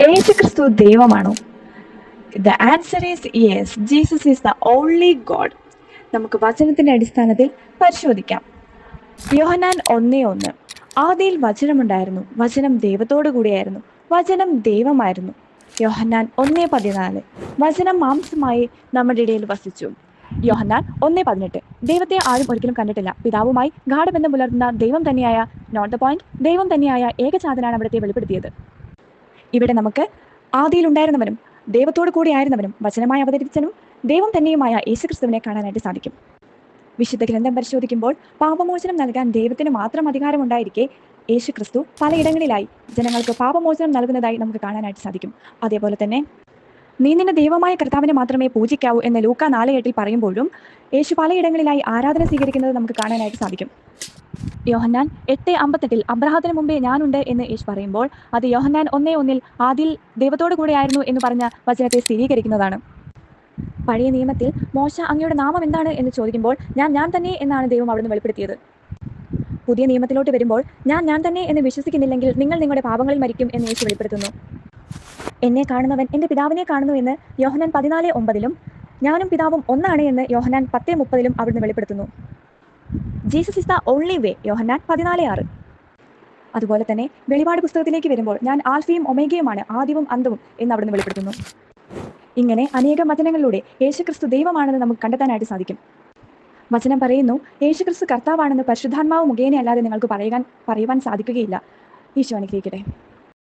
യേശുക്രിസ്തു ദൈവമാണോ? The answer is yes. Jesus is the only God. നമുക്ക് വചനത്തിന്റെ അടിസ്ഥാനത്തിൽ പരിശോധിക്കാം. യോഹന്നാൻ 1:1. ആദിയിൽ വചനമുണ്ടായിരുന്നു, വചനം ദൈവത്തോടു കൂടിയായിരുന്നു, വചനം ദൈവമായിരുന്നു. യോഹന്നാൻ 1:14. വചനം മാംസമായി നമ്മുടെ ഇടയിൽ വസിച്ചു. യോഹന്നാൻ 1:18. ദൈവത്തെ ആരും ഒരിക്കലും കണ്ടിട്ടില്ല, പിതാവുമായി ഗാഠബന്ധം പുലർത്തുന്ന ദൈവം തന്നെയായ നോട്ട് ദ പോയിന്റ് ദൈവം തന്നെയായ ഏകജാതനാണ് അവിടുത്തെ വെളിപ്പെടുത്തിയത്. ഇവിടെ നമുക്ക് ആദിയിൽ ഉണ്ടായിരുന്നവനും ദൈവത്തോടു കൂടിയായിരുന്നവനും വചനമായി അവതരിച്ചനും ദൈവം തന്നെയുമായ യേശുക്രിസ്തുവിനെ കാണാനായിട്ട് സാധിക്കും. വിശുദ്ധ ഗ്രന്ഥം പരിശോധിക്കുമ്പോൾ പാപമോചനം നൽകാൻ ദൈവത്തിന് മാത്രം അധികാരമുണ്ടായിരിക്കെ യേശുക്രിസ്തു പലയിടങ്ങളിലായി ജനങ്ങൾക്ക് പാപമോചനം നൽകുന്നതായി നമുക്ക് കാണാനായിട്ട് സാധിക്കും. അതേപോലെ തന്നെ നീ നിന്റെ ദൈവമായ കർത്താവിനെ മാത്രമേ പൂജിക്കാവൂ എന്ന് ലൂക്ക 4:8 പറയുമ്പോഴും യേശു പലയിടങ്ങളിലായി ആരാധന സ്വീകരിക്കുന്നത് നമുക്ക് കാണാനായിട്ട് സാധിക്കും. യോഹന്നാൻ 8:58 അബ്രഹാത്തിന് മുമ്പേ ഞാനുണ്ട് എന്ന് യേശു പറയുമ്പോൾ അത് യോഹന്നാൻ 1:1 ആദിയിൽ ദൈവത്തോടു കൂടെയായിരുന്നു എന്ന് പറഞ്ഞ വചനത്തെ സ്ഥിരീകരിക്കുന്നതാണ്. പഴയ നിയമത്തിൽ മോശ അങ്ങയുടെ നാമം എന്താണ് എന്ന് ചോദിക്കുമ്പോൾ ഞാൻ തന്നെ എന്നാണ് ദൈവം അവിടുന്ന് വെളിപ്പെടുത്തിയത്. പുതിയ നിയമത്തിലോട്ട് വരുമ്പോൾ ഞാൻ തന്നെ എന്ന് വിശ്വസിക്കുന്നില്ലെങ്കിൽ നിങ്ങൾ നിങ്ങളുടെ പാപങ്ങളിൽ മരിക്കും എന്ന് യേശു വെളിപ്പെടുത്തുന്നു. എന്നെ കാണുന്നവൻ എൻ്റെ പിതാവിനെ കാണുന്നു എന്ന് യോഹന്നാൻ 14:9 ഞാനും പിതാവും ഒന്നാണ് എന്ന് യോഹന്നാൻ 10:30 അവിടുന്ന് വെളിപ്പെടുത്തുന്നു. Jesus is the only way Yohannan 14:6. അതുപോലെ തന്നെ വെളിപാട് പുസ്തകത്തിലേക്ക് വരുമ്പോൾ ഞാൻ ആൽഫയും ഒമേഗയുമാണ്, ആദ്യവും അന്തവും എന്ന് അവിടുന്ന് വെളിപ്പെടുത്തുന്നു. ഇങ്ങനെ അനേകം വചനങ്ങളിലൂടെ യേശുക്രിസ്തു ദൈവമാണെന്ന് നമുക്ക് കണ്ടെത്താനായിട്ട് സാധിക്കും. വചനം പറയുന്നു, യേശുക്രിസ്തു കർത്താവാണെന്ന് പരിശുദ്ധാത്മാവ് മുഖേന അല്ലാതെ നിങ്ങൾക്ക് പറയുവാൻ സാധിക്കുകയില്ല. ഈശോ അനുഗ്രഹിക്കട്ടെ.